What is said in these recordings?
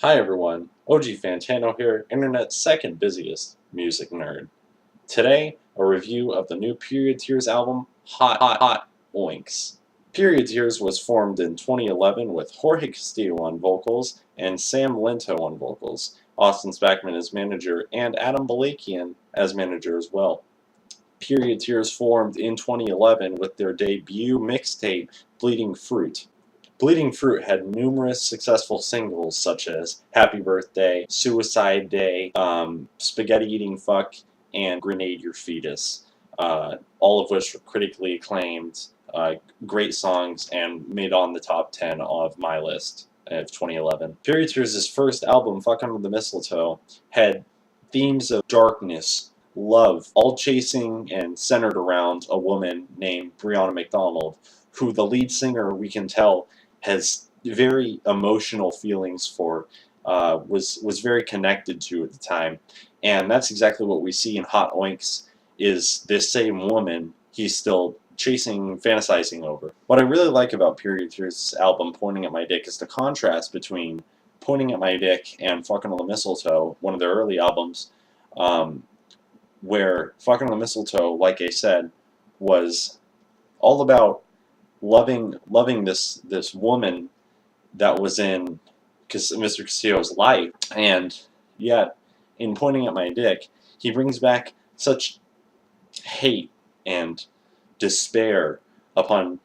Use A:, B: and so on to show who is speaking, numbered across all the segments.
A: Hi everyone, OG Fantano here, internet's second busiest music nerd. Today, a review of the new Period Tears album, Hot Oinks. Period Tears was formed in 2011 with Jorge Castillo on vocals and Sam Lento on vocals, Austin Spackman as manager, and Adam Balakian as manager as well. Period Tears formed in 2011 with their debut mixtape, Bleeding Fruit. Bleeding Fruit had numerous successful singles such as Happy Birthday, Suicide Day, Spaghetti Eating Fuck, and Grenade Your Fetus, all of which were critically acclaimed, great songs, and made on the top 10 of my list of 2011. Period Tears' first album, Fuck Under the Mistletoe, had themes of darkness, love, all chasing and centered around a woman named Brianna McDonald, who the lead singer, we can tell, has very emotional feelings for, was very connected to at the time, and that's exactly what we see in Hot Oinks. Is this same woman he's still chasing, fantasizing over. What I really like about Period Tears' album, Pointing at My Dick, is the contrast between Pointing at My Dick and Fucking on the Mistletoe, one of their early albums, um, where Fucking on the Mistletoe, like I said, was all about loving this woman that was in Mr. Castillo's life, and yet in Pointing at My Dick, he brings back such hate and despair upon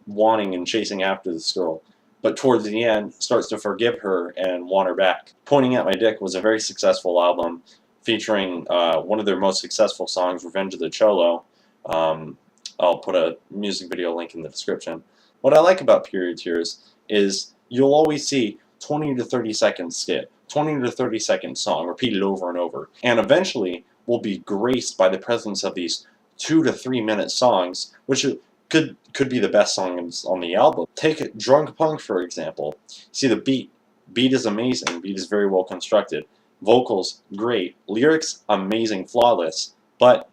A: wanting and chasing after this girl, but towards the end starts to forgive her and want her back. Pointing at My Dick was a very successful album featuring one of their most successful songs, Revenge of the Cholo. Um, I'll put a music video link in the description. What I like about Period Tears is you'll always see 20 to 30 second skit, 20 to 30 second song repeated over and over, and eventually will be graced by the presence of these 2 to 3 minute songs, which could be the best songs on the album. Take Drunk Punk, for example. See the beat. Beat is amazing. Beat is very well constructed. Vocals, great. Lyrics, amazing, flawless. But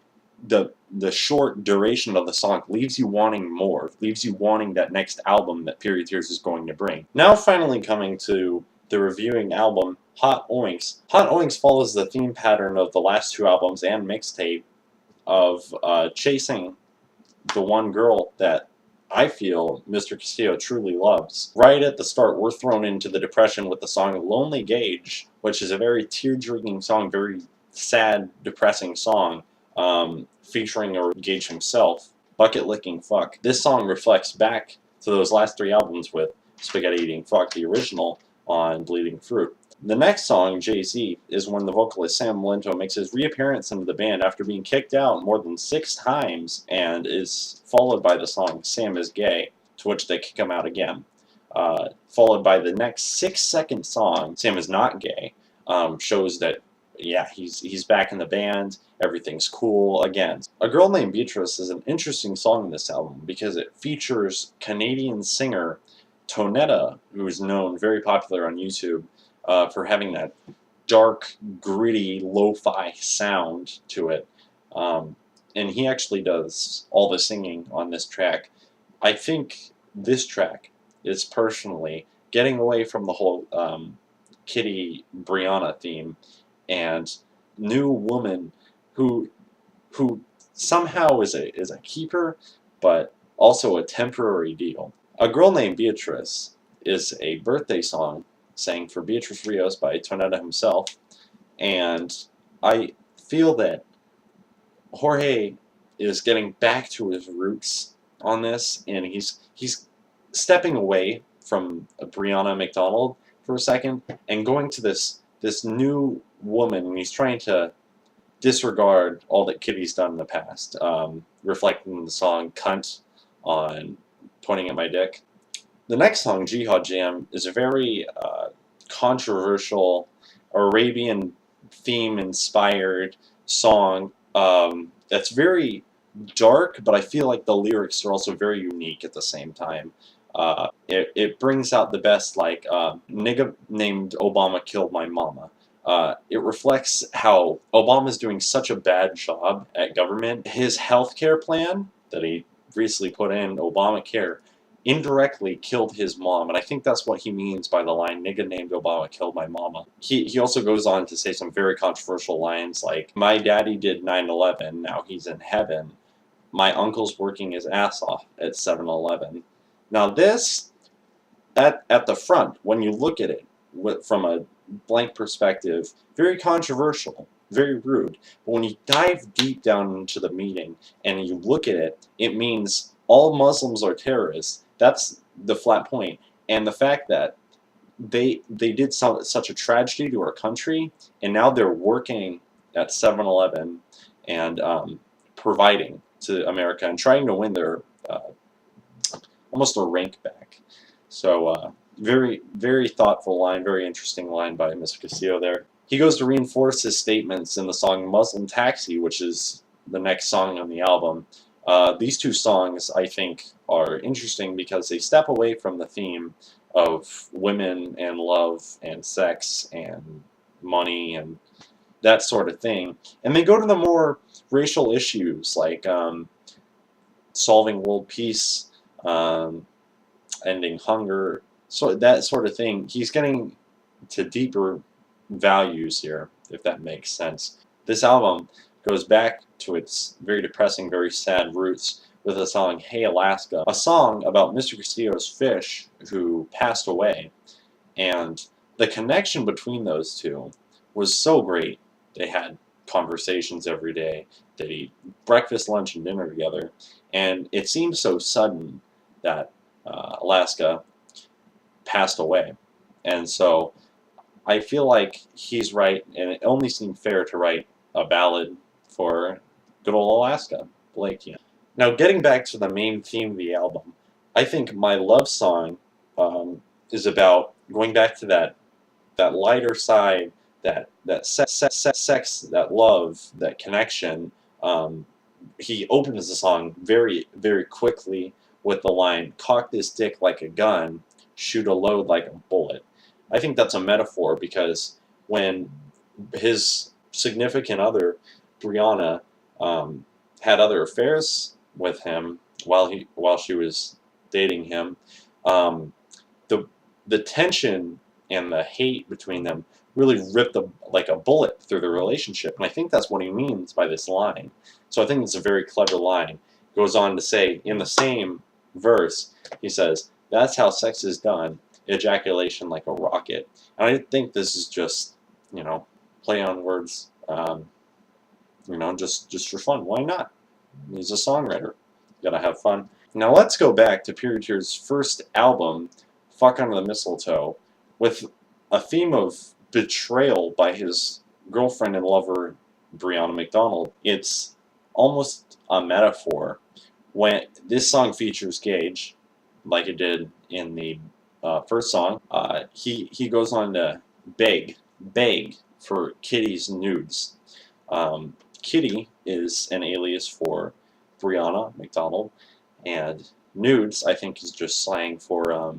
A: the short duration of the song leaves you wanting more, leaves you wanting that next album that Period Tears is going to bring. Now finally coming to the reviewing album, Hot Oinks. Hot Oinks follows the theme pattern of the last two albums and mixtape of chasing the one girl that I feel Mr. Castillo truly loves. Right at the start, we're thrown into the depression with the song Lonely Gauge, which is a very tear-jerking song, very sad, depressing song, featuring Gage himself, Bucket Licking Fuck. This song reflects back to those last three albums with Spaghetti Eating Fuck, the original, on Bleeding Fruit. The next song, Jay-Z, is when the vocalist Sam Lento makes his reappearance into the band after being kicked out more than 6 times, and is followed by the song Sam is Gay, to which they kick him out again. Followed by the next 6-second song, Sam is Not Gay, shows that, yeah, he's back in the band, everything's cool again. A Girl Named Beatrice is an interesting song in this album because it features Canadian singer Tonetta, who is known, very popular on YouTube, for having that dark, gritty, lo-fi sound to it. And he actually does all the singing on this track. I think this track is personally getting away from the whole Kitty Brianna theme and new woman who somehow is a keeper, but also a temporary deal. A Girl Named Beatrice is a birthday song sang for Beatrice Rios by Tonetta himself, and I feel that Jorge is getting back to his roots on this, and he's stepping away from Brianna McDonald for a second and going to this new woman, and he's trying to disregard all that Kitty's done in the past, reflecting in the song Cunt on Pointing at My Dick. The next song, Jihad Jam, is a very controversial Arabian theme-inspired song that's very dark, but I feel like the lyrics are also very unique at the same time. It brings out the best, like, nigga named Obama killed my mama. It reflects how Obama's doing such a bad job at government. His healthcare plan that he recently put in, Obamacare, indirectly killed his mom, and I think that's what he means by the line, "Nigga named Obama killed my mama." He also goes on to say some very controversial lines like, "My daddy did 9/11, now he's in heaven. My uncle's working his ass off at 7-Eleven." Now this, at the front, when you look at it from a blank perspective, very controversial, very rude. But when you dive deep down into the meaning and you look at it, it means all Muslims are terrorists. That's the flat point. And the fact that they did such a tragedy to our country, and now they're working at 7-Eleven and providing to America and trying to win their almost a rank back. So very, very thoughtful line, very interesting line by Mr. Castillo there. He goes to reinforce his statements in the song Muslim Taxi, which is the next song on the album. These two songs, I think, are interesting because they step away from the theme of women and love and sex and money and that sort of thing. And they go to the more racial issues like solving world peace, ending hunger, so that sort of thing. He's getting to deeper values here, if that makes sense. This album goes back to its very depressing, very sad roots with the song Hey Alaska, a song about Mr. Castillo's fish who passed away. And the connection between those two was so great. They had conversations every day. They eat breakfast, lunch, and dinner together. And it seemed so sudden that Alaska passed away. And so I feel like he's right, and it only seemed fair to write a ballad for good old Alaska, Blake. Yeah. Now, getting back to the main theme of the album, I think My Love Song is about going back to that lighter side, that sex, that love, that connection. He opens the song very, very quickly with the line, "Cock this dick like a gun, shoot a load like a bullet." I think that's a metaphor because when his significant other, Brianna, had other affairs with him while she was dating him, the tension and the hate between them really ripped like a bullet through the relationship, and I think that's what he means by this line. So I think it's a very clever line. Goes on to say in the same verse, he says, "That's how sex is done, ejaculation like a rocket." And I think this is just, play on words, just for fun. Why not? He's a songwriter. Gotta have fun. Now let's go back to Period Tears' first album, Fuck Under the Mistletoe, with a theme of betrayal by his girlfriend and lover, Brianna McDonald. It's almost a metaphor. When this song features Gage, like it did in the first song, he goes on to beg for Kitty's nudes. Kitty is an alias for Brianna McDonald, and nudes, I think, is just slang for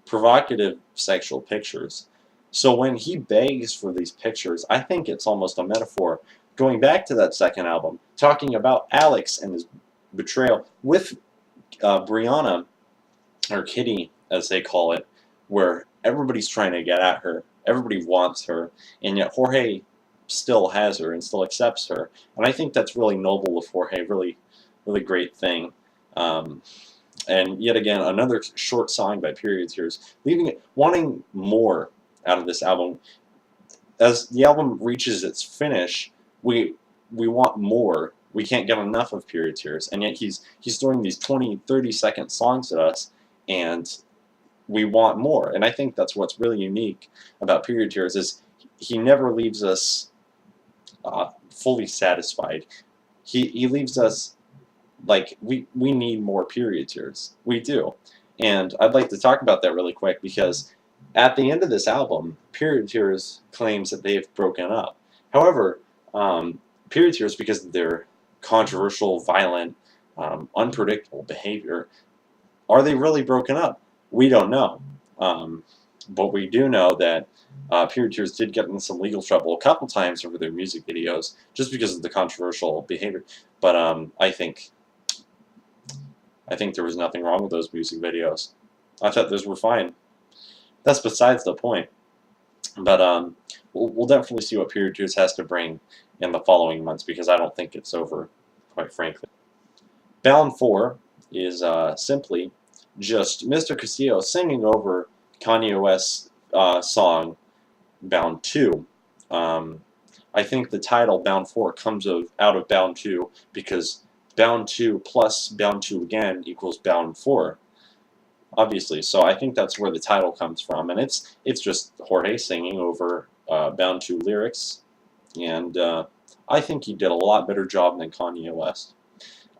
A: provocative sexual pictures. So when he begs for these pictures, I think it's almost a metaphor. Going back to that second album, talking about Alex and his betrayal with Brianna, or Kitty as they call it, where everybody's trying to get at her, everybody wants her, and yet Jorge still has her and still accepts her. And I think that's really noble of Jorge, really, really great thing. And yet again, another short song by Period Tears, leaving it wanting more out of this album. As the album reaches its finish, we want more. We can't get enough of Period Tears, and yet he's throwing these 20, 30-second songs at us, and we want more. And I think that's what's really unique about Period Tears is he never leaves us fully satisfied. He leaves us like we need more Period Tears. We do. And I'd like to talk about that really quick because at the end of this album, Period Tears claims that they've broken up. However, Period Tears, because of their controversial, violent, unpredictable behavior, are they really broken up? We don't know. But we do know that Period Tears did get in some legal trouble a couple times over their music videos just because of the controversial behavior. But I think I think there was nothing wrong with those music videos. I thought those were fine. That's besides the point. But we'll definitely see what Period Tears has to bring in the following months, because I don't think it's over, quite frankly. Bound 4 is simply just Mr. Castillo singing over Kanye West's song Bound 2. I think the title Bound 4 comes out of Bound 2 because Bound 2 plus Bound 2 again equals Bound 4. Obviously, so I think that's where the title comes from, and it's just Jorge singing over Bound 2 lyrics, and I think he did a lot better job than Kanye West.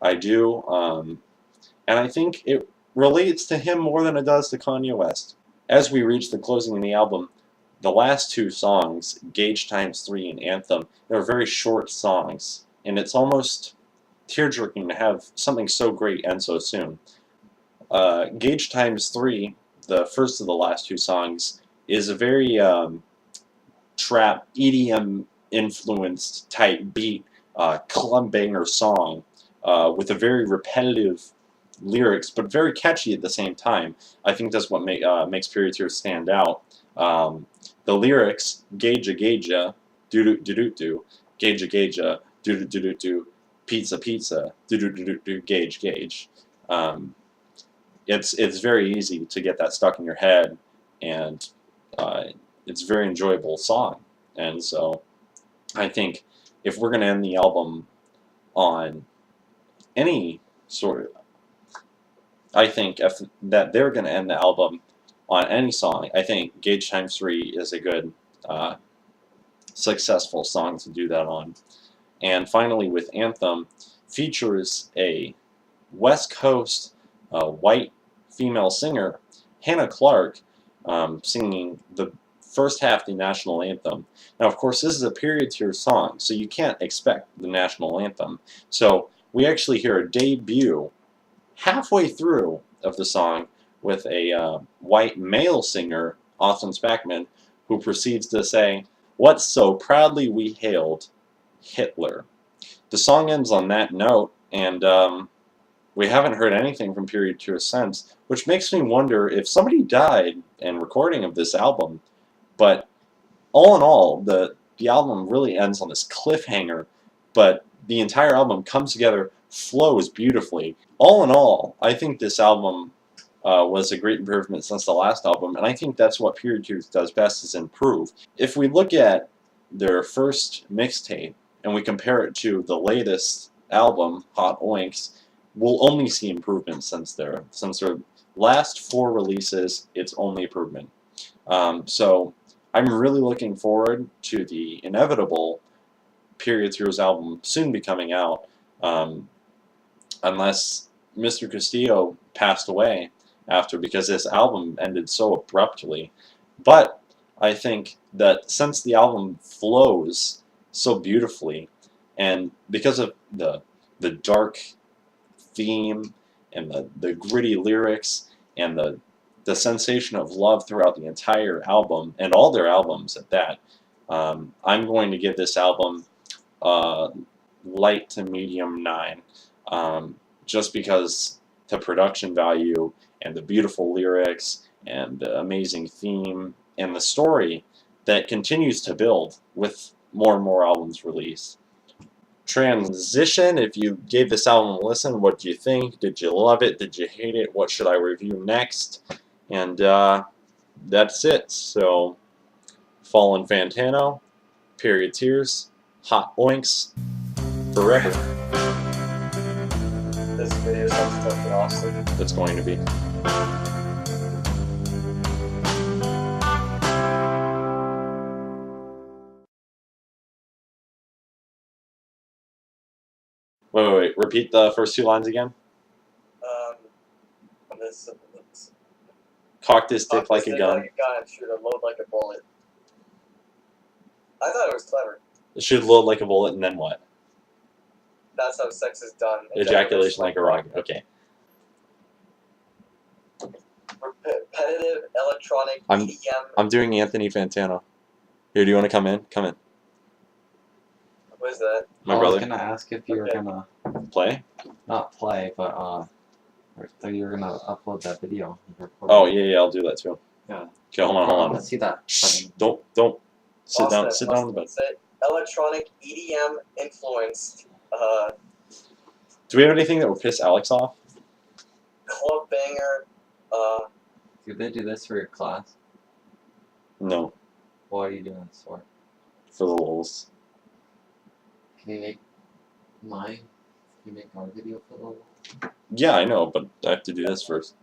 A: I do, and I think it relates to him more than it does to Kanye West. As we reach the closing of the album, the last two songs, Gauge Times 3 and Anthem, they're very short songs, and it's almost tear-jerking to have something so great end so soon. Gauge Times 3, the first of the last two songs, is a very trap, EDM influenced type beat, club banger song with a very repetitive lyrics, but very catchy at the same time. I think that's what makes Period Tears stand out. The lyrics, Gauge Gauge, do do do do, Gauge Gauge, do do do do, pizza pizza, do do do do, Gauge Gauge. It's very easy to get that stuck in your head, and it's a very enjoyable song. And so I think if we're going to end the album on any sort of, I think that they're going to end the album on any song, I think Gauge Times 3 is a good, successful song to do that on. And finally, with Anthem, features a West Coast white female singer, Hannah Clark, singing the first half of the national anthem. Now, of course, this is a Period Tears song, so you can't expect the national anthem. So we actually hear a debut halfway through of the song with a white male singer, Austin Spackman, who proceeds to say, "What so proudly we hailed Hitler." The song ends on that note, and we haven't heard anything from Period Tears since, which makes me wonder if somebody died in recording of this album. But all in all, the album really ends on this cliffhanger, but the entire album comes together, flows beautifully. All in all, I think this album was a great improvement since the last album, and I think that's what Period Tears does best, is improve. If we look at their first mixtape and we compare it to the latest album, Hot Oinks, we'll only see improvement since their last 4 releases. It's only improvement. So I'm really looking forward to the inevitable Period Tears album soon be coming out, unless Mr. Castillo passed away after, because this album ended so abruptly. But I think that since the album flows so beautifully, and because of the dark theme and the gritty lyrics and the sensation of love throughout the entire album, and all their albums at that, I'm going to give this album light to medium 9, just because the production value and the beautiful lyrics and the amazing theme and the story that continues to build with more and more albums released. Transition, if you gave this album a listen, what do you think? Did you love it? Did you hate it? What should I review next? And that's it. So, Fallen Fantano, Period Tears, Hot Oinks, for record.
B: This video sounds fucking awesome.
A: That's going to be. Wait. Repeat the first 2 lines again. Cock this dick like a gun.
B: Shoot a load like a bullet. I thought it was clever.
A: Shoot load like a bullet, and then what?
B: That's how sex is done.
A: Ejaculation like a rocket. Okay.
B: Repetitive electronic EDM.
A: I'm doing Anthony Fantano. Here, do you want to come in? Come in.
B: What is that?
A: My brother.
C: I was gonna ask if you were gonna
A: Play?
C: not play, but I thought you were gonna upload that video.
A: Oh yeah, I'll do that too.
C: Yeah.
A: Okay, hold on.
C: Let's see that.
A: Shh, don't. Sit down on the bed.
B: Say electronic EDM influenced
A: Do we have anything that would piss Alex off?
B: club banger.
C: Did they do this for your class?
A: No,
C: What are you doing this for?
A: for the lulz.
C: Can you make mine? Can you make our video for the
A: Yeah, I know, but I have to do this first.